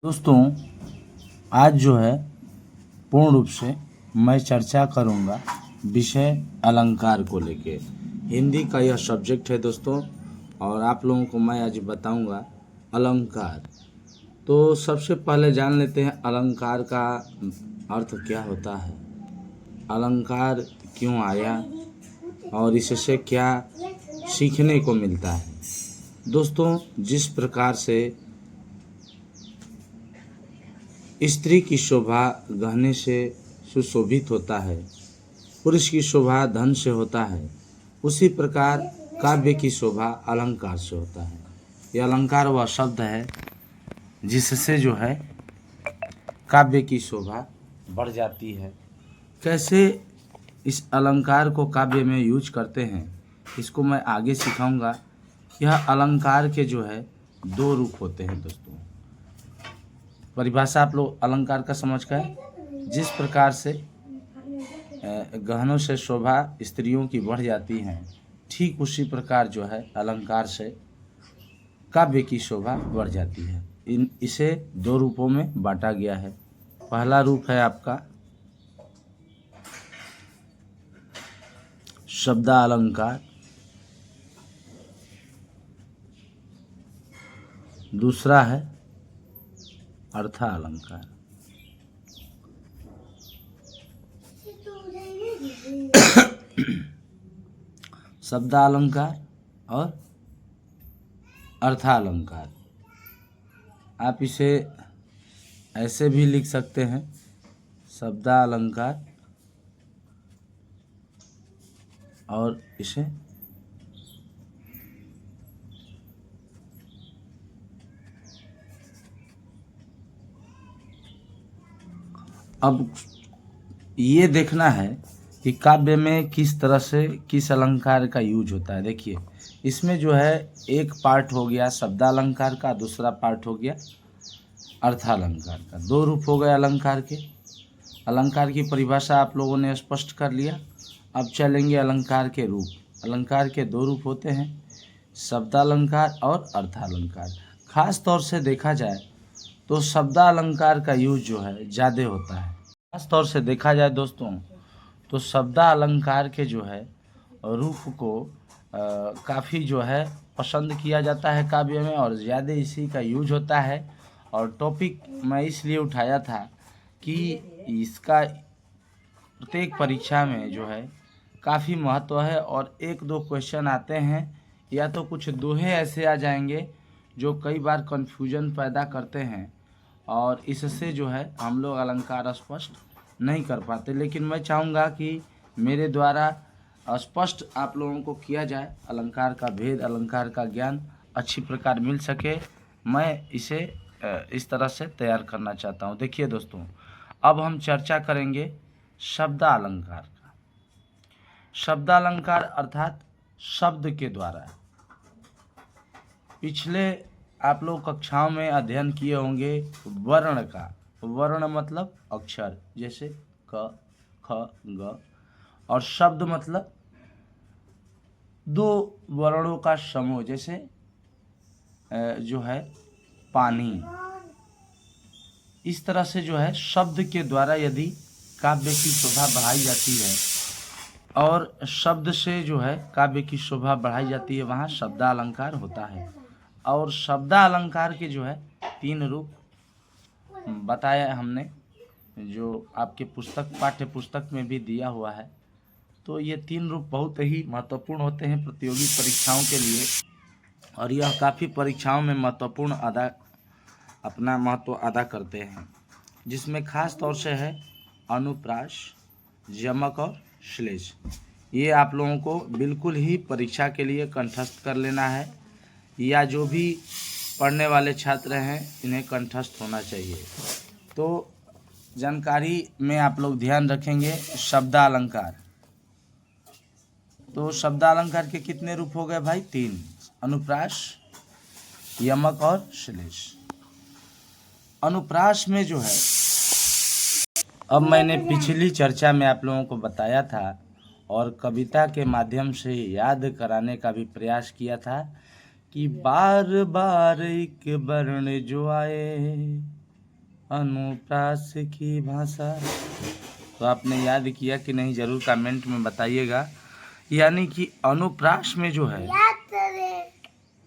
दोस्तों, आज जो है पूर्ण रूप से मैं चर्चा करूंगा विषय अलंकार को लेके। हिंदी का यह सब्जेक्ट है दोस्तों, और आप लोगों को मैं आज बताऊंगा अलंकार। तो सबसे पहले जान लेते हैं अलंकार का अर्थ क्या होता है, अलंकार क्यों आया और इससे क्या सीखने को मिलता है। दोस्तों, जिस प्रकार से स्त्री की शोभा गहने से सुशोभित होता है, पुरुष की शोभा धन से होता है, उसी प्रकार काव्य की शोभा अलंकार से होता है। यह अलंकार वह शब्द है जिससे जो है काव्य की शोभा बढ़ जाती है। कैसे इस अलंकार को काव्य में यूज करते हैं, इसको मैं आगे सिखाऊंगा। यह अलंकार के जो है दो रूप होते हैं दोस्तों। परिभाषा आप लोग अलंकार का समझ गए। जिस प्रकार से गहनों से शोभा स्त्रियों की बढ़ जाती हैं, ठीक उसी प्रकार जो है अलंकार से काव्य की शोभा बढ़ जाती है। इसे दो रूपों में बांटा गया है। पहला रूप है आपका शब्दालंकार, दूसरा है अर्थालंकार। शब्दालंकार और अर्थालंकार, आप इसे ऐसे भी लिख सकते हैं, शब्दालंकार और इसे अब ये देखना है कि काव्य में किस तरह से किस अलंकार का यूज होता है। देखिए, इसमें जो है एक पार्ट हो गया शब्दालंकार का, दूसरा पार्ट हो गया अर्थालंकार का। दो रूप हो गए अलंकार के। अलंकार की परिभाषा आप लोगों ने स्पष्ट कर लिया। अब चलेंगे अलंकार के रूप। अलंकार के दो रूप होते हैं, शब्दालंकार और अर्थालंकार। खास तौर से देखा जाए तो शब्दालंकार का यूज जो है ज़्यादा होता है। खास तौर से देखा जाए दोस्तों तो शब्दालंकार के जो है रूप को काफ़ी जो है पसंद किया जाता है काव्य में, और ज़्यादा इसी का यूज होता है। और टॉपिक मैं इसलिए उठाया था कि इसका प्रत्येक परीक्षा में जो है काफ़ी महत्व है, और एक दो क्वेश्चन आते हैं या तो कुछ दोहे ऐसे आ जाएंगे जो कई बार कन्फ्यूजन पैदा करते हैं, और इससे जो है हम लोग अलंकार स्पष्ट नहीं कर पाते। लेकिन मैं चाहूँगा कि मेरे द्वारा स्पष्ट आप लोगों को किया जाए, अलंकार का भेद, अलंकार का ज्ञान अच्छी प्रकार मिल सके। मैं इसे इस तरह से तैयार करना चाहता हूँ। देखिए दोस्तों, अब हम चर्चा करेंगे शब्दालंकार का। शब्दालंकार अर्थात शब्द के द्वारा। पिछले आप लोग कक्षाओं में अध्ययन किए होंगे वर्ण का। वर्ण मतलब अक्षर, जैसे क, ख, ग, और शब्द मतलब दो वर्णों का समूह, जैसे जो है पानी। इस तरह से जो है शब्द के द्वारा यदि काव्य की शोभा बढ़ाई जाती है, और शब्द से जो है काव्य की शोभा बढ़ाई जाती है, वहाँ शब्दालंकार होता है। और शब्दालंकार के जो है तीन रूप बताया हमने, जो आपके पुस्तक पाठ्य पुस्तक में भी दिया हुआ है। तो ये तीन रूप बहुत ही महत्वपूर्ण होते हैं प्रतियोगी परीक्षाओं के लिए, और यह काफ़ी परीक्षाओं में महत्वपूर्ण अपना महत्व अदा करते हैं, जिसमें खास तौर से है अनुप्रास, यमक और श्लेष। ये आप लोगों को बिल्कुल ही परीक्षा के लिए कंठस्थ कर लेना है, या जो भी पढ़ने वाले छात्र हैं इन्हें कंठस्थ होना चाहिए। तो जानकारी में आप लोग ध्यान रखेंगे शब्दालंकार। तो शब्दालंकार के कितने रूप हो गए भाई? तीन, अनुप्रास, यमक और श्लेष। अनुप्रास में जो है, अब मैंने पिछली चर्चा में आप लोगों को बताया था और कविता के माध्यम से याद कराने का भी प्रयास किया था कि बार बार एक वर्ण जो आए अनुप्रास की भाषा। तो आपने याद किया कि नहीं, जरूर कमेंट में बताइएगा। यानी कि अनुप्रास में जो है,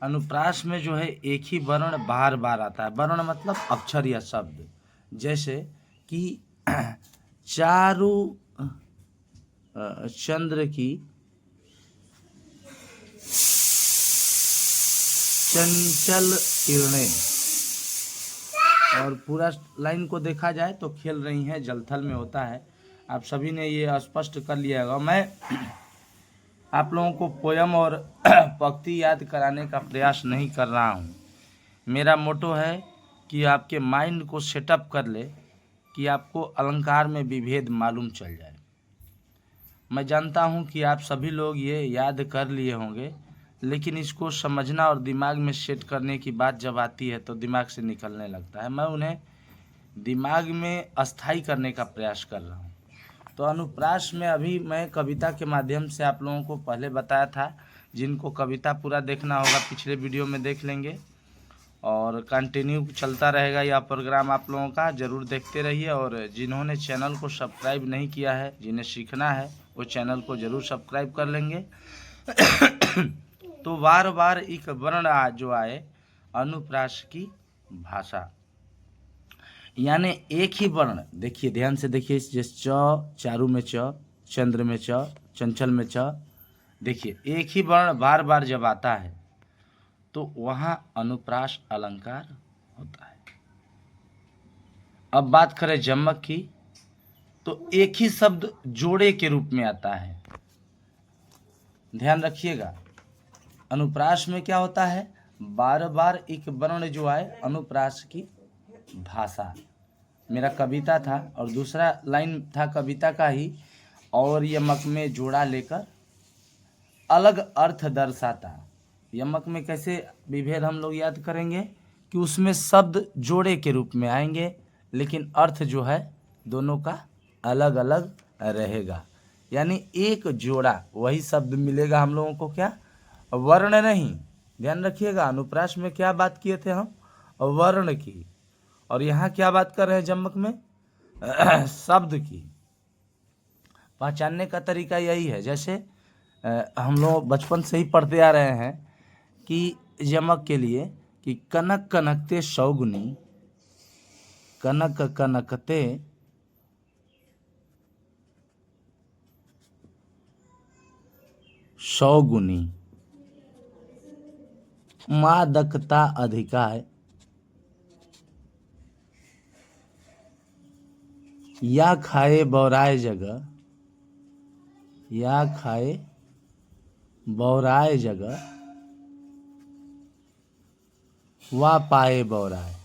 अनुप्रास में जो है एक ही वर्ण बार बार आता है। वर्ण मतलब अक्षर या शब्द। जैसे कि चारु चंद्र की चंचल किरणें, और पूरा लाइन को देखा जाए तो खेल रही हैं जलथल में होता है। आप सभी ने ये स्पष्ट कर लिया होगा। मैं आप लोगों को पोयम और पंक्ति याद कराने का प्रयास नहीं कर रहा हूँ। मेरा मोटो है कि आपके माइंड को सेटअप कर ले, कि आपको अलंकार में विभेद मालूम चल जाए। मैं जानता हूँ कि आप सभी लोग ये याद कर लिए होंगे, लेकिन इसको समझना और दिमाग में सेट करने की बात जब आती है तो दिमाग से निकलने लगता है। मैं उन्हें दिमाग में अस्थाई करने का प्रयास कर रहा हूँ। तो अनुप्रास में अभी मैं कविता के माध्यम से आप लोगों को पहले बताया था। जिनको कविता पूरा देखना होगा पिछले वीडियो में देख लेंगे, और कंटिन्यू चलता रहेगा यह प्रोग्राम आप लोगों का। ज़रूर देखते रहिए। और जिन्होंने चैनल को सब्सक्राइब नहीं किया है, जिन्हें सीखना है, वो चैनल को ज़रूर सब्सक्राइब कर लेंगे। तो बार बार एक वर्ण जो आए, अनुप्रास की भाषा, यानी एक ही वर्ण। देखिए, ध्यान से देखिए, जैसे च, चारू में च, चंद्र में च, चंचल में च। देखिए, एक ही वर्ण बार बार जब आता है तो वहाँ अनुप्रास अलंकार होता है। अब बात करें जमक की, तो एक ही शब्द जोड़े के रूप में आता है। ध्यान रखिएगा, अनुप्रास में क्या होता है, बार बार एक वर्ण जो आए, अनुप्रास की भाषा। मेरा कविता था और दूसरा लाइन था कविता का ही, और यमक में जोड़ा लेकर अलग अर्थ दर्शाता। यमक में कैसे विभेद हम लोग याद करेंगे कि उसमें शब्द जोड़े के रूप में आएंगे, लेकिन अर्थ जो है दोनों का अलग अलग रहेगा। यानी एक जोड़ा वही शब्द मिलेगा हम लोगों को, क्या, वर्ण नहीं। ध्यान रखिएगा, अनुप्रास में क्या बात किए थे हम, वर्ण की, और यहाँ क्या बात कर रहे हैं जमक में, शब्द की। पहचानने का तरीका यही है। जैसे हम लोग बचपन से ही पढ़ते आ रहे हैं कि यमक के लिए कि कनक कनकते सौगुनी, कनक कनकते सौगुनी, मादकता अधिकाय, या खाए बौराए जगह, या खाए बौराए जगह, वा पाए बौराए।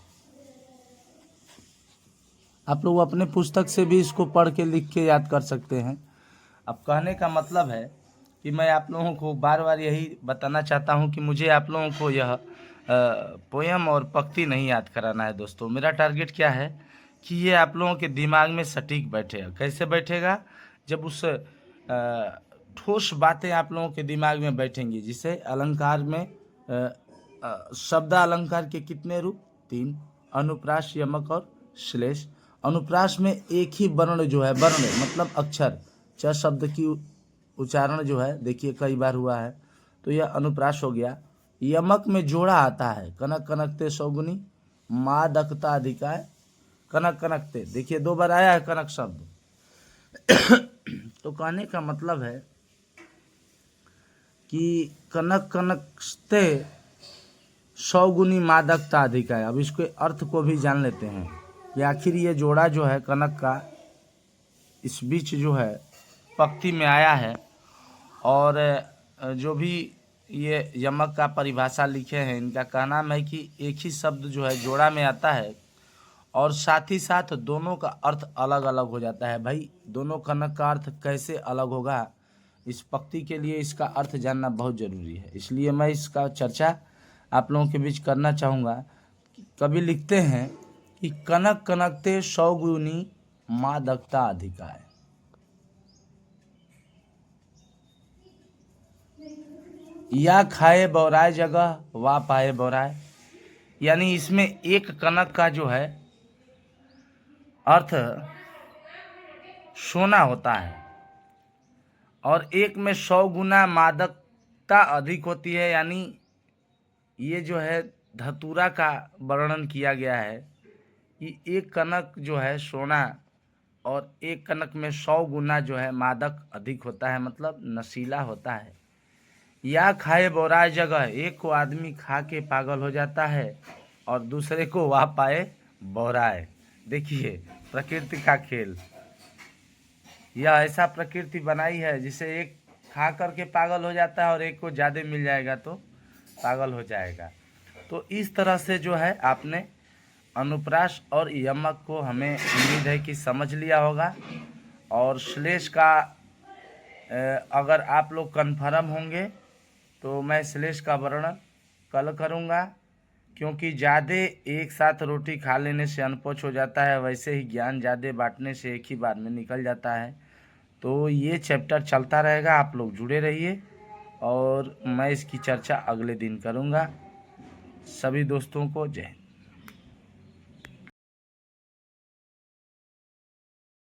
आप लोग अपने पुस्तक से भी इसको पढ़ के लिख के याद कर सकते हैं। अब कहने का मतलब है कि मैं आप लोगों को बार बार यही बताना चाहता हूं कि मुझे आप लोगों को यह पोयम और पंक्ति नहीं याद कराना है दोस्तों। मेरा टारगेट क्या है कि ये आप लोगों के दिमाग में सटीक बैठेगा। कैसे बैठेगा, जब उस ठोस बातें आप लोगों के दिमाग में बैठेंगी। जिसे अलंकार में शब्द अलंकार के कितने रूप, 3, अनुप्रास, यमक और श्लेष। अनुप्रास में एक ही वर्ण जो है, वर्ण मतलब अक्षर, च शब्द की उच्चारण जो है देखिए कई बार हुआ है, तो यह अनुप्रास हो गया। यमक में जोड़ा आता है, कनक कनकते सौगुनी, मादकता अधिकाय, कनक कनकते, देखिए 2 बार आया है कनक शब्द। तो कहने का मतलब है कि कनक कनकते सौगुनी मादकता अधिकाय। अब इसके अर्थ को भी जान लेते हैं कि आखिर ये जोड़ा जो है कनक का, इस बीच जो है पंक्ति में आया है। और जो भी ये यमक का परिभाषा लिखे हैं, इनका कहना है कि एक ही शब्द जो है जोड़ा में आता है, और साथ ही साथ दोनों का अर्थ अलग अलग हो जाता है। भाई, दोनों कनक का अर्थ कैसे अलग होगा, इस पंक्ति के लिए इसका अर्थ जानना बहुत ज़रूरी है। इसलिए मैं इसका चर्चा आप लोगों के बीच करना चाहूँगा। कवि लिखते हैं कि कनक कनकते सौगुनी मादकता अधिकाय। या खाए बौराए जगह, वा पाए बौराए। यानी इसमें एक कनक का जो है अर्थ सोना होता है और एक में 100 गुना मादकता अधिक होती है। यानी ये जो है धतूरा का वर्णन किया गया है कि एक कनक जो है सोना और एक कनक में 100 गुना जो है मादक अधिक होता है, मतलब नशीला होता है। या खाए बोराए जगह, एक को आदमी खा के पागल हो जाता है और दूसरे को वाह पाए बोराए। देखिए प्रकृति का खेल, यह ऐसा प्रकृति बनाई है जिसे एक खा करके पागल हो जाता है और एक को ज़्यादा मिल जाएगा तो पागल हो जाएगा। तो इस तरह से जो है आपने अनुप्रास और यमक को हमें उम्मीद है कि समझ लिया होगा। और श्लेष का अगर आप लोग कन्फर्म होंगे तो मैं श्लेष का वर्णन कल करूँगा, क्योंकि ज़्यादा एक साथ रोटी खा लेने से अनपच हो जाता है, वैसे ही ज्ञान ज़्यादा बांटने से एक ही बार में निकल जाता है। तो ये चैप्टर चलता रहेगा, आप लोग जुड़े रहिए और मैं इसकी चर्चा अगले दिन करूँगा। सभी दोस्तों को जय हिंद।